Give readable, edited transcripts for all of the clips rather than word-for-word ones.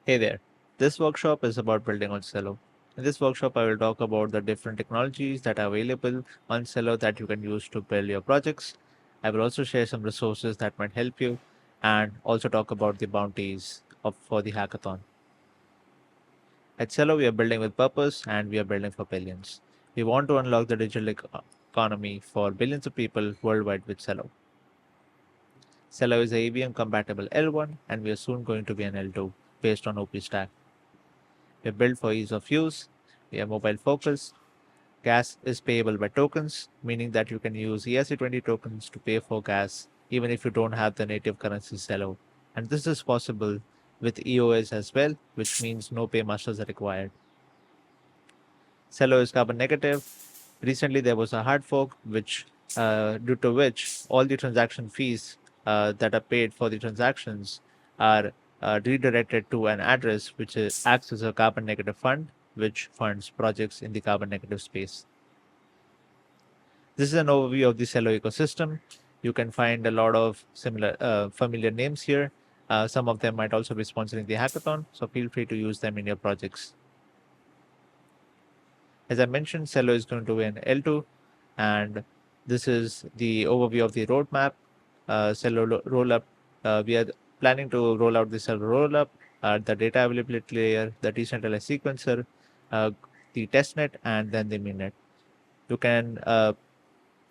Hey there. This workshop is about building on Celo. In this workshop, I will talk about the different technologies that are available on Celo that you can use to build your projects. I will also share some resources that might help you and also talk about the bounties for the hackathon. At Celo, we are building with purpose and we are building for billions. We want to unlock the digital economy for billions of people worldwide with Celo. Celo is a EVM compatible L1 and we are soon going to be an L2 based on OP stack. We're built for ease of use. We are mobile focused. Gas is payable by tokens, meaning that you can use ERC20 tokens to pay for gas even if you don't have the native currency Celo. And this is possible with EOS as well, which means no paymasters are required. Celo is carbon negative. Recently, there was a hard fork, due to which all the transaction fees that are paid for the transactions are redirected to an address acts as a carbon negative fund, which funds projects in the carbon negative space. This is an overview of the Celo ecosystem. You can find a lot of familiar names here. Some of them might also be sponsoring the hackathon, so feel free to use them in your projects. As I mentioned, Celo is going to be an L2, and this is the overview of the roadmap. Celo rollup. We are planning to roll out the Celo rollup, the data availability layer, the decentralized sequencer, the testnet, and then the mainnet. You can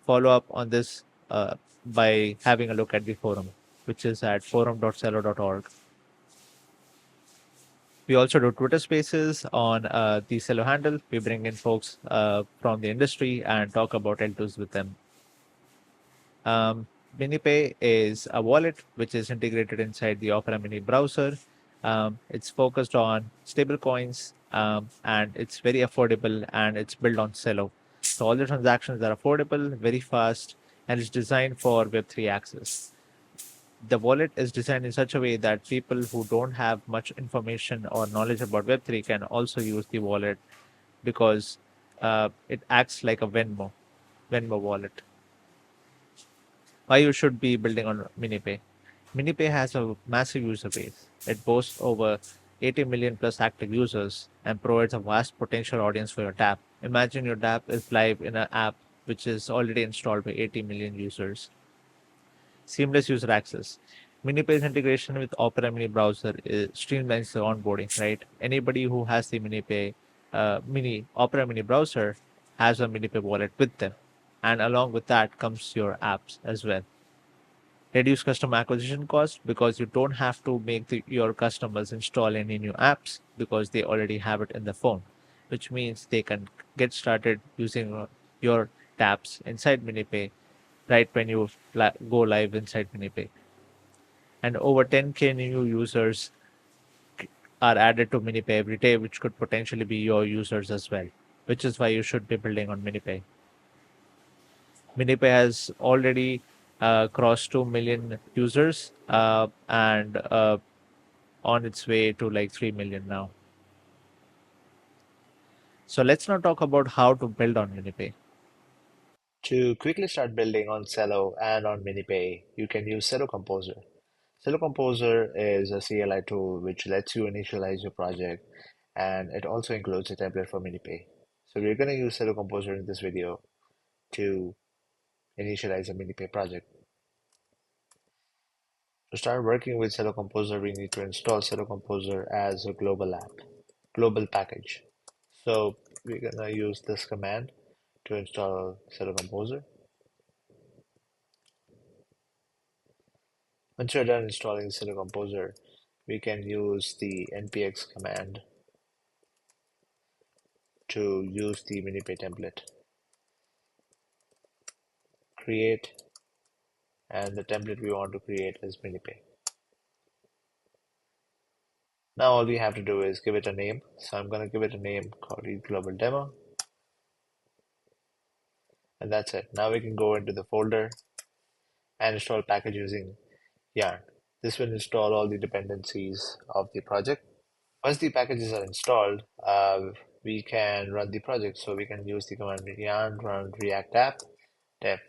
follow up on this by having a look at the forum, which is at forum.celo.org. We also do Twitter Spaces on the Celo handle. We bring in folks from the industry and talk about L2s with them. MiniPay is a wallet which is integrated inside the Opera Mini browser. It's focused on stablecoins and it's very affordable and it's built on Celo. So all the transactions are affordable, very fast, and it's designed for Web3 access. The wallet is designed in such a way that people who don't have much information or knowledge about Web3 can also use the wallet because it acts like a Venmo wallet. Why you should be building on MiniPay? MiniPay has a massive user base. It boasts over 80 million plus active users and provides a vast potential audience for your tap. Imagine your tap is live in an app which is already installed by 80 million users. Seamless user access. MiniPay's integration with Opera Mini browser streamlines the onboarding, right? Anybody who has the Opera Mini browser has a MiniPay wallet with them. And along with that comes your apps as well. Reduce customer acquisition cost because you don't have to make your customers install any new apps because they already have it in the phone, which means they can get started using your taps inside MiniPay right when you go live inside MiniPay. And over 10K new users are added to MiniPay every day, which could potentially be your users as well, which is why you should be building on MiniPay. MiniPay has already crossed 2 million users and on its way to like 3 million now. So let's now talk about how to build on MiniPay. To quickly start building on Celo and on MiniPay, you can use Celo Composer. Celo Composer is a CLI tool which lets you initialize your project and it also includes a template for MiniPay. So we're going to use Celo Composer in this video to initialize a MiniPay project. To start working with Celo Composer, we need to install Celo Composer as a global package. So we're gonna use this command to install Celo Composer. Once you're done installing Celo Composer, we can use the npx command to use the MiniPay template. Create, and the template we want to create is MiniPay. Now all we have to do is give it a name. So I'm going to give it a name called ETHGlobal Demo. And that's it. Now we can go into the folder and install package using yarn. This will install all the dependencies of the project. Once the packages are installed, we can run the project. So we can use the command yarn run react app dev.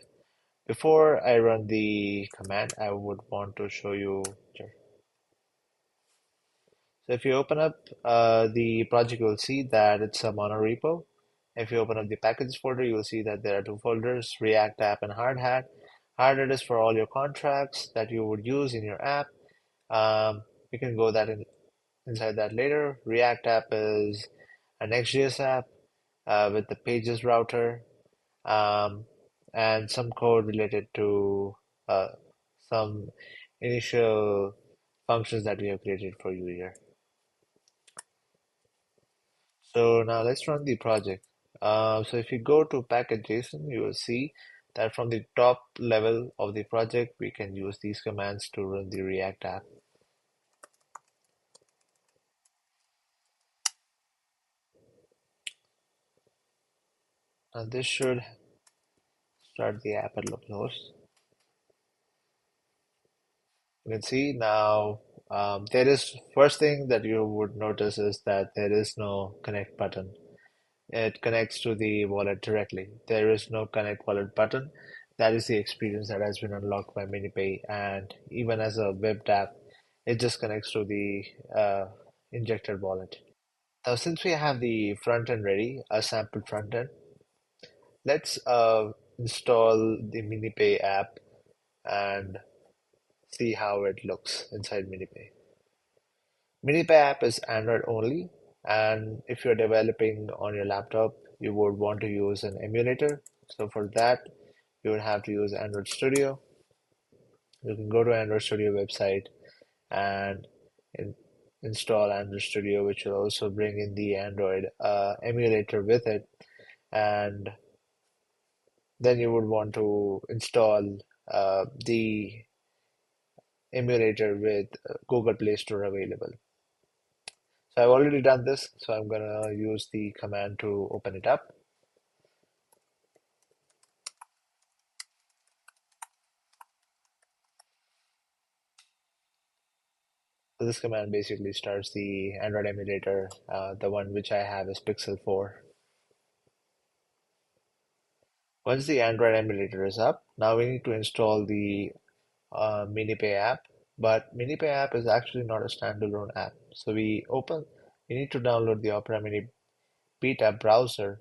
Before I run the command, I would want to show you. So So if you open up the project, you'll see that it's a monorepo. If you open up the packages folder, you'll see that there are two folders, React App and Hard Hat. Hard Hat is for all your contracts that you would use in your app. Um, you can go inside that later. React App is a Next.js app with the pages router um, and some code related to uh, some initial functions that we have created for you here. So now let's run the project. So if you go to package.json, you will see that from the top level of the project, we can use these commands to run the React app. And this should start the app at localhost. You can see now there is first thing that you would notice is that there is no connect button. It connects to the wallet directly. There is no connect wallet button. That is the experience that has been unlocked by MiniPay. And even as a web app, it just connects to the injected wallet. Now, since we have the front end ready, a sample front end, let's install the MiniPay app and see how it looks inside MiniPay. MiniPay app is Android only, and if you're developing on your laptop, you would want to use an emulator. So for that, you would have to use Android Studio. You can go to Android Studio website and in, install Android Studio, which will also bring in the Android emulator with it. And then you would want to install the emulator with Google Play Store available. So I've already done this, so I'm gonna use the command to open it up. So this command basically starts the Android emulator. The one which I have is Pixel 4. Once the Android emulator is up, now we need to install the MiniPay app. But MiniPay app is actually not a standalone app. So we need to download the Opera Mini Beta browser,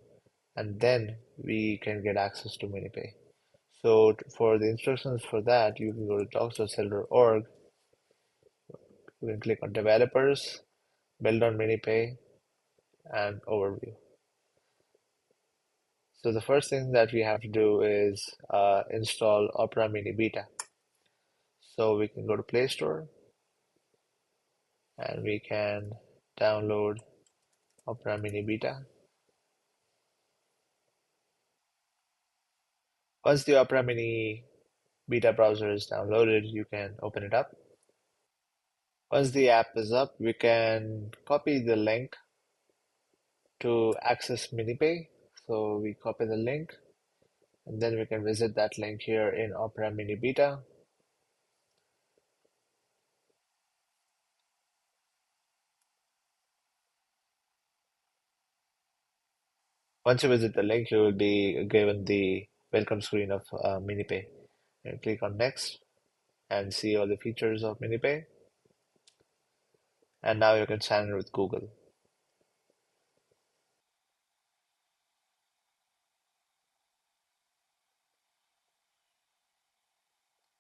and then we can get access to MiniPay. So for the instructions for that, you can go to docs.celo.org. You can click on Developers, Build on MiniPay, and Overview. So the first thing that we have to do is install Opera Mini Beta. So we can go to Play Store and we can download Opera Mini Beta. Once the Opera Mini Beta browser is downloaded, you can open it up. Once the app is up, we can copy the link to access MiniPay. So we copy the link and then we can visit that link here in Opera Mini Beta. Once you visit the link, you will be given the welcome screen of MiniPay. And click on Next and see all the features of MiniPay. And now you can sign in with Google.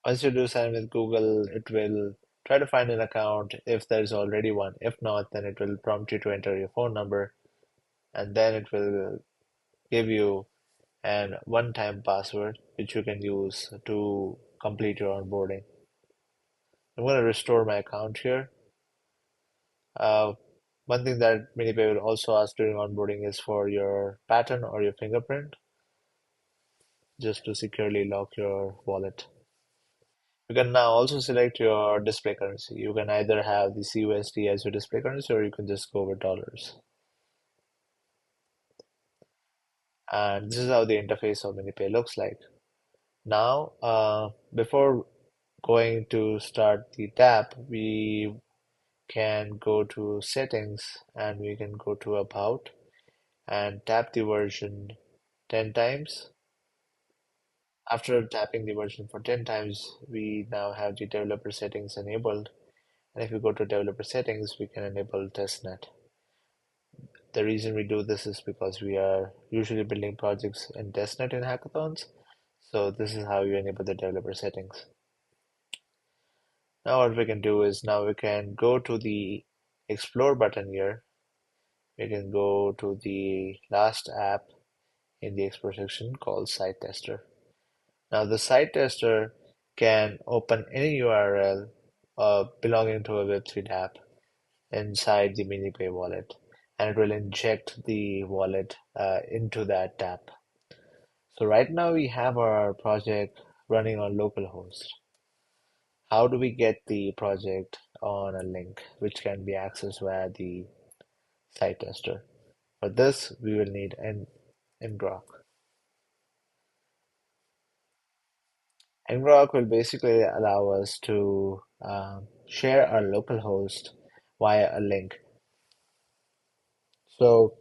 Once you do sign in with Google, it will try to find an account if there's already one. If not, then it will prompt you to enter your phone number and then it will give you an one-time password which you can use to complete your onboarding. I'm going to restore my account here. Uh, One thing that MiniPay will also ask during onboarding is for your pattern or your fingerprint, just to securely lock your wallet. You can now also select your display currency. You can either have the CUSD as your display currency or you can just go with dollars. And this is how the interface of MiniPay looks like. Now, before going to start the tap, we can go to settings and we can go to about and tap the version 10 times. After tapping the version for 10 times, we now have the developer settings enabled. And if we go to developer settings, we can enable testnet. The reason we do this is because we are usually building projects in testnet in hackathons. So this is how you enable the developer settings. Now what we can do is now we can go to the explore button here. We can go to the last app in the explore section called site tester. Now the site tester can open any URL belonging to a Web3 app inside the MiniPay wallet, and it will inject the wallet into that app. So right now we have our project running on localhost. How do we get the project on a link which can be accessed via the site tester? For this, we will need an ngrok. Ngrok will basically allow us to share our localhost via a link. So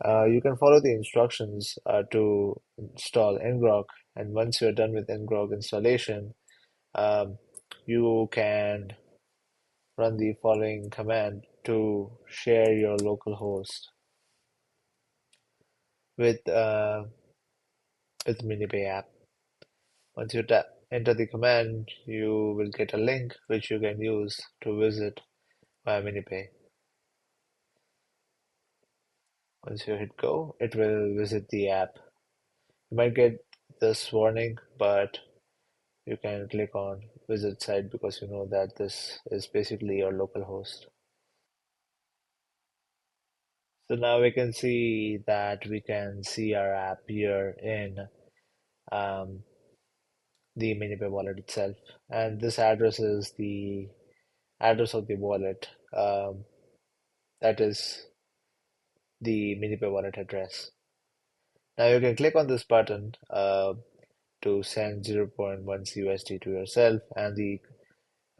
you can follow the instructions to install ngrok, and once you're done with ngrok installation, um, you can run the following command to share your localhost with MiniPay app. Once you enter the command, you will get a link which you can use to visit via MiniPay. Once you hit go, it will visit the app. You might get this warning, but you can click on visit site because you know that this is basically your local host. So now we can see that we can see our app here in um, the MiniPay wallet itself. And this address is the address of the wallet. That is the MiniPay wallet address. Now you can click on this button to send zero point 0.1 USD to yourself, and the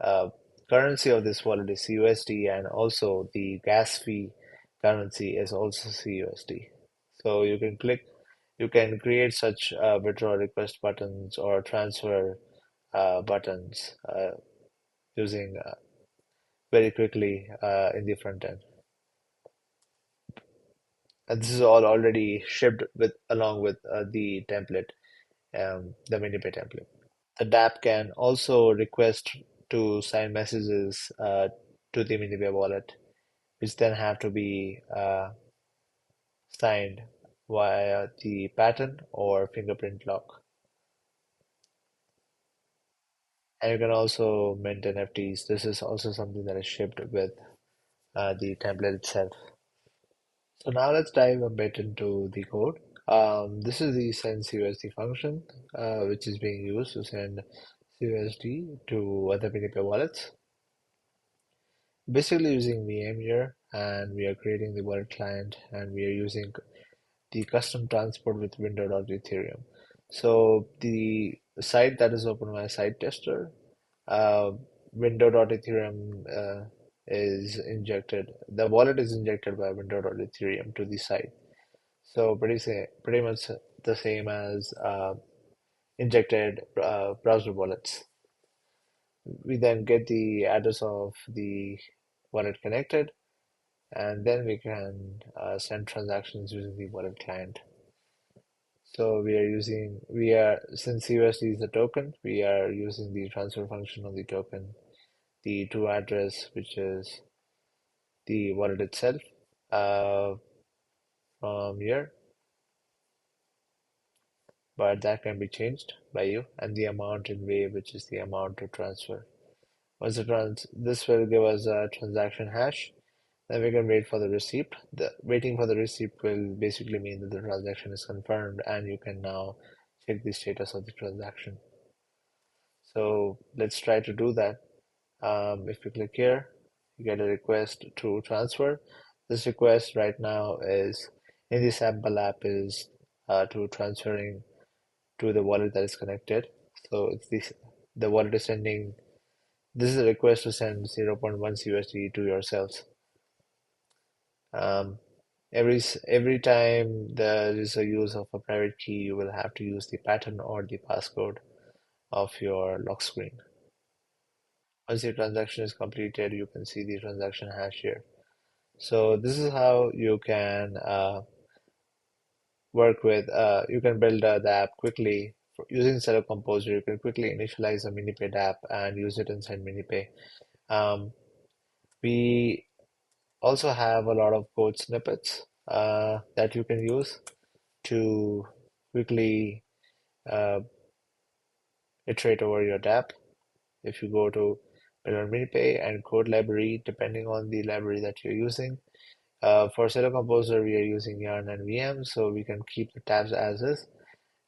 uh, currency of this wallet is CUSD, and also the gas fee currency is also CUSD. So you can create such withdrawal request buttons or transfer buttons using very quickly in the front end. And this is all already shipped with along with the template, the MiniPay template. The dApp can also request to send messages to the MiniPay wallet, which then have to be signed via the pattern or fingerprint lock. And you can also mint NFTs. This is also something that is shipped with the template itself. So now let's dive a bit into the code. This is the send CUSD function, which is being used to send CUSD to other MiniPay wallets. Basically using VM here, and we are creating the wallet client, and we are using the custom transport with window.ethereum. So the site that is open by site tester, uh, window.ethereum is injected. The wallet is injected by window.ethereum to the site. So pretty much the same as injected browser wallets. We then get the address of the wallet connected, and then we can send transactions using the wallet client. So since USD is a token, we are using the transfer function of the token, the to address, which is the wallet itself, uh, from here, but that can be changed by you, and the amount in Wave, which is the amount to transfer. This will give us a transaction hash. Then we can wait for the receipt. The waiting for the receipt will basically mean that the transaction is confirmed, and you can now check the status of the transaction. So let's try to do that. If you click here, you get a request to transfer. This request right now is in the sample app is to transferring to the wallet that is connected. So it's the wallet is sending. This is a request to send 0.1 USD to yourselves. Um, every time there is a use of a private key, you will have to use the pattern or the passcode of your lock screen. Once the transaction is completed, you can see the transaction hash here. So this is how you can you can build the app quickly. Using Celo Composer, you can quickly initialize a MiniPay app and use it inside MiniPay. Um, we also have a lot of code snippets that you can use to quickly uh, iterate over your app. If you go to Build on MiniPay and code library, depending on the library that you're using. For Celo Composer, we are using Yarn and VM, so we can keep the tabs as is.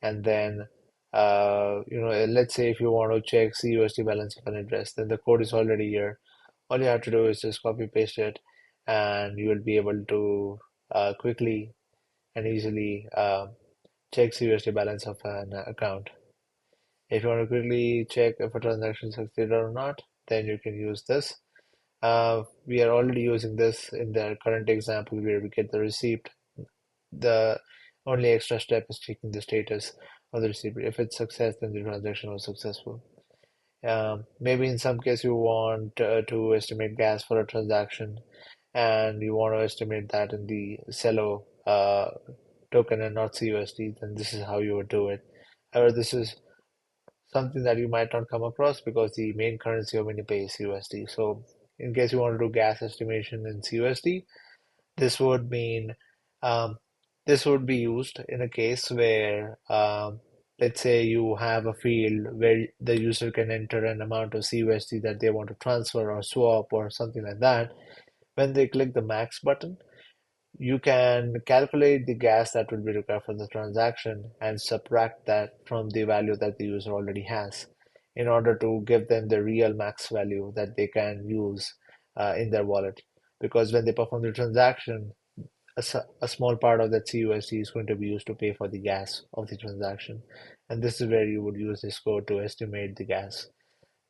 And then, let's say if you want to check CUSD balance of an address, then the code is already here. All you have to do is just copy paste it, and you will be able to quickly and easily check CUSD balance of an account. If you want to quickly check if a transaction succeeded or not, then you can use this. We are already using this in the current example where we get the receipt. The only extra step is checking the status of the receipt. If it's success, then the transaction was successful. Maybe in some case you want to estimate gas for a transaction, and you want to estimate that in the Celo token and not CUSD, then this is how you would do it. However, this is something that you might not come across because the main currency of Winnipeg is USD. So, in case you want to do gas estimation in CUSD, this would mean um, this would be used in a case where, let's say, you have a field where the user can enter an amount of CUSD that they want to transfer or swap or something like that. When they click the max button, you can calculate the gas that will be required for the transaction and subtract that from the value that the user already has in order to give them the real max value that they can use in their wallet. Because when they perform the transaction, a small part of that CUSD is going to be used to pay for the gas of the transaction. And this is where you would use this code to estimate the gas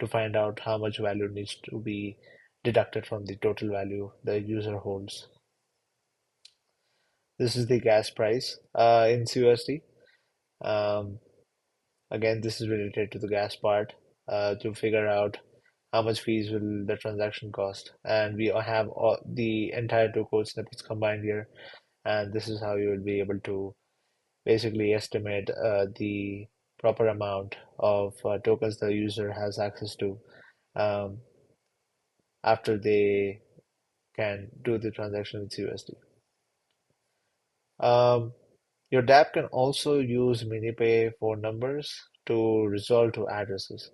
to find out how much value needs to be deducted from the total value the user holds. This is the gas price in CUSD. Um, Again, this is related to the gas part to figure out how much fees will the transaction cost. And we have all, the entire two code snippets combined here. And this is how you will be able to basically estimate the proper amount of tokens the user has access to um, after they can do the transaction with USD. Um, Your dApp can also use MiniPay phone numbers to resolve to addresses.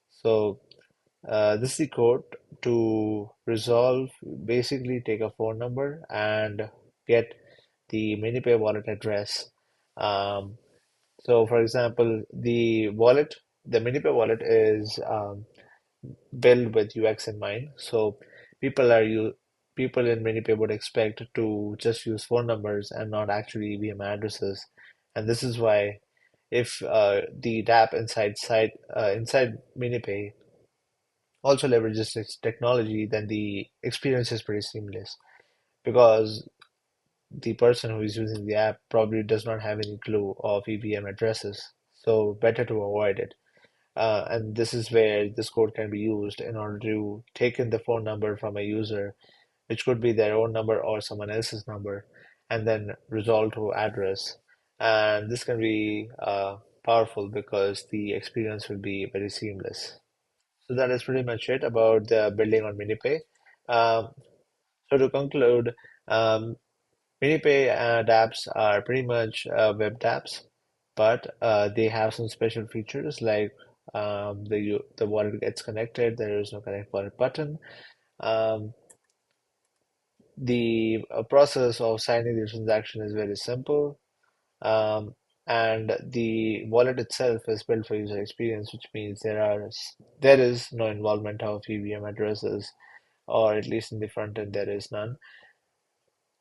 So this is the code to resolve, basically take a phone number and get the MiniPay wallet address. Um, so for example, the MiniPay wallet is built with UX in mind. So people are you people in MiniPay would expect to just use phone numbers and not actually EVM addresses. And this is why if the dApp inside MiniPay also leverages this technology, then the experience is pretty seamless because the person who is using the app probably does not have any clue of EVM addresses. So better to avoid it. And this is where this code can be used in order to take in the phone number from a user, which could be their own number or someone else's number, and then resolve to address. And this can be powerful because the experience will be very seamless. So that is pretty much it about the building on MiniPay. Um, so to conclude, um, MiniPay dApps are pretty much web dApps, but they have some special features like the wallet gets connected. There is no connect wallet button. Um, the process of signing the transaction is very simple, um, and the wallet itself is built for user experience, which means there is no involvement of EVM addresses, or at least in the front end there is none,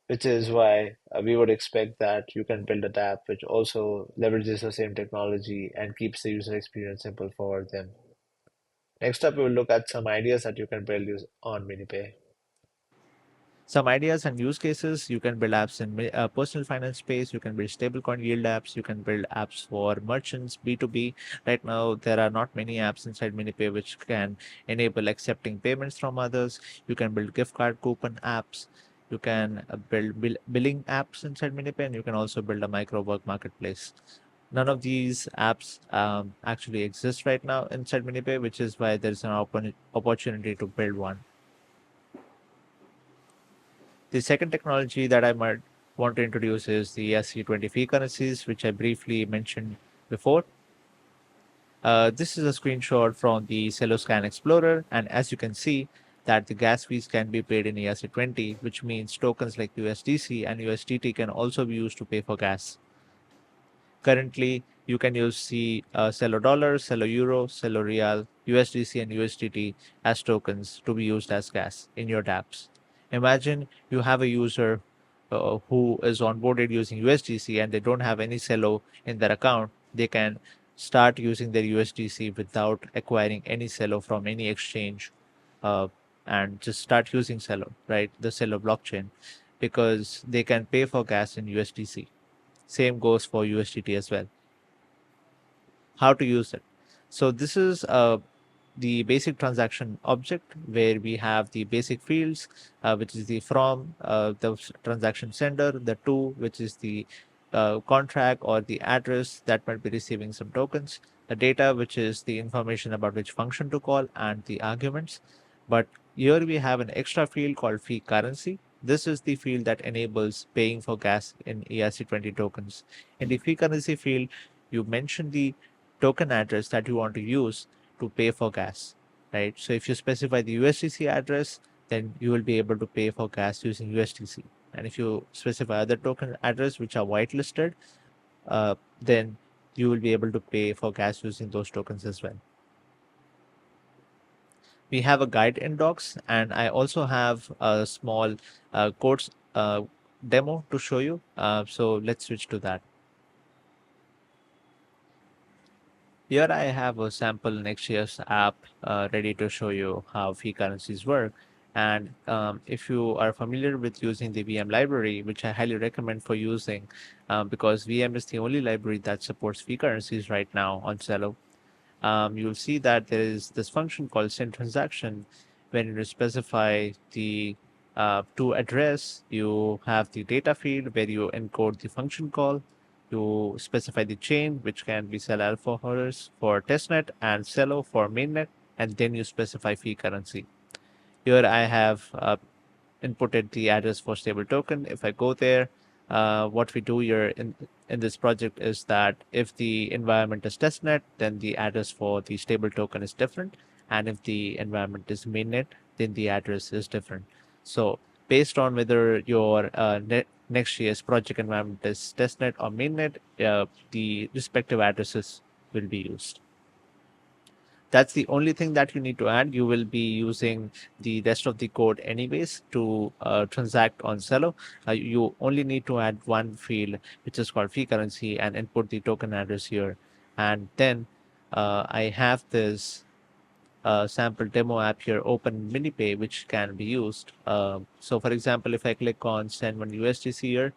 which is why we would expect that you can build a app which also leverages the same technology and keeps the user experience simple for them. Next up, we will look at some ideas that you can build on MiniPay. Some ideas and use cases: you can build apps in personal finance space, you can build stablecoin yield apps, you can build apps for merchants, B2B. Right now, there are not many apps inside MiniPay which can enable accepting payments from others. You can build gift card coupon apps. You can build billing apps inside MiniPay, and you can also build a micro work marketplace. None of these apps actually exist right now inside MiniPay, which is why there's an opportunity to build one. The second technology that I might want to introduce is the ERC20 fee currencies, which I briefly mentioned before. This is a screenshot from the Celo Scan Explorer, and as you can see, that the gas fees can be paid in ERC20, which means tokens like USDC and USDT can also be used to pay for gas. Currently, you can use the Celo dollar, Celo euro, Celo real, USDC, and USDT as tokens to be used as gas in your dApps. Imagine you have a user who is onboarded using USDC and they don't have any Celo in their account. They can start using their USDC without acquiring any Celo from any exchange uh, and just start using Celo, right? The Celo blockchain, because they can pay for gas in USDC. Same goes for USDT as well. How to use it? So this is the basic transaction object where we have the basic fields, which is the from, the transaction sender, the to, which is the contract or the address that might be receiving some tokens, the data, which is the information about which function to call, and the arguments. But here we have an extra field called fee currency. This is the field that enables paying for gas in ERC20 tokens. In the fee currency field, you mention the token address that you want to use to pay for gas, right? So if you specify the USDC address, then you will be able to pay for gas using USDC. And if you specify other token address which are whitelisted, then you will be able to pay for gas using those tokens as well. We have a guide in docs, and I also have a small codes demo to show you. So let's switch to that. Here I have a sample Next.js app ready to show you how fee currencies work. And if you are familiar with using the VM library, which I highly recommend for using, because VM is the only library that supports fee currencies right now on Celo, you'll see that there is this function called send transaction. When you specify the to address, you have the data field where you encode the function call. You specify the chain, which can be Cell Alpha Horus for testnet and Celo for mainnet, and then you specify fee currency. Here I have inputted the address for stable token. If I go there, what we do here in this project is that if the environment is testnet, then the address for the stable token is different. And if the environment is mainnet, then the address is different. So based on whether your Next.js project environment is testnet or mainnet, the respective addresses will be used. That's the only thing that you need to add. You will be using the rest of the code anyways to transact on Celo. You only need to add one field, which is called fee currency, and input the token address here. And then I have this sample demo app here, open MiniPay, which can be used. So for example, if I click on send one USDC here,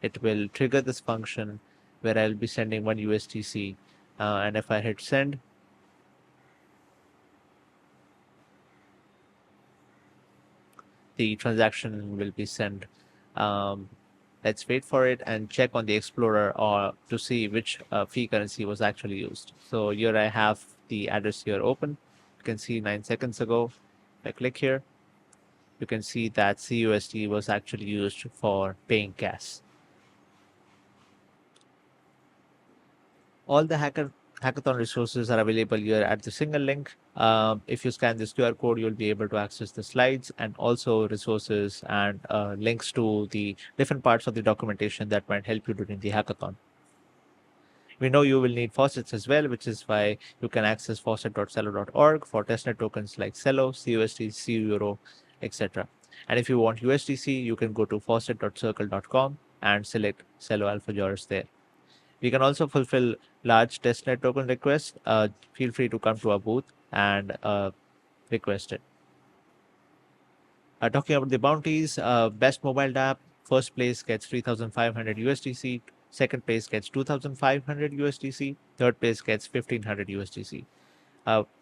it will trigger this function where I'll be sending one USDC. And if I hit send, the transaction will be sent. Um, let's wait for it and check on the Explorer or to see which fee currency was actually used. So here I have the address here open. You can see 9 seconds ago. If I click here, you can see that CUSD was actually used for paying gas. All the hackathon resources are available here at the single link. If you scan this QR code, you'll be able to access the slides and also resources and links to the different parts of the documentation that might help you during the hackathon. We know you will need faucets as well, which is why you can access faucet.celo.org for testnet tokens like Celo, CUSD, CUEuro, etc. And if you want USDC, you can go to faucet.circle.com and select Celo Alpha Joris there. We can also fulfill large testnet token requests. Feel free to come to our booth and request it. Talking about the bounties, best mobile app, first place gets 3,500 USDC, second place gets 2,500 USDC, third place gets 1,500 USDC.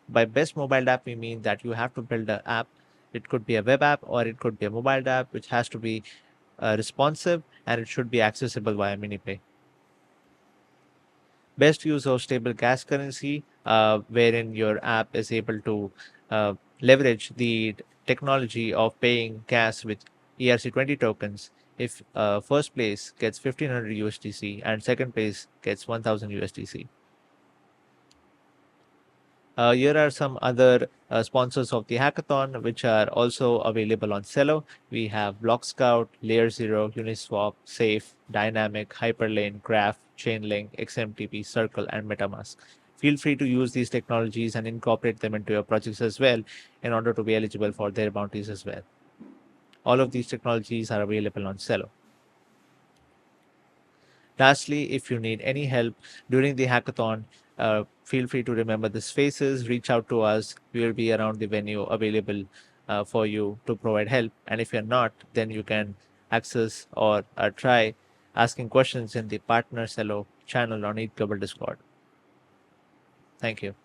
By best mobile app, we mean that you have to build an app. It could be a web app or it could be a mobile app, which has to be responsive and it should be accessible via MiniPay. Best use of stable gas currency, wherein your app is able to leverage the technology of paying gas with ERC20 tokens. If first place gets 1,500 USDC and second place gets 1,000 USDC. Here are some other sponsors of the hackathon, which are also available on Celo. We have Block Scout, Layer 0, Uniswap, Safe, Dynamic, Hyperlane, Graph, Chainlink, XMTP, Circle, and MetaMask. Feel free to use these technologies and incorporate them into your projects as well in order to be eligible for their bounties as well. All of these technologies are available on Celo. Lastly, if you need any help during the hackathon, feel free to remember the spaces, reach out to us. We will be around the venue available for you to provide help. And if you're not, then you can access or try asking questions in the Partner Celo channel on ETHGlobal Discord. Thank you.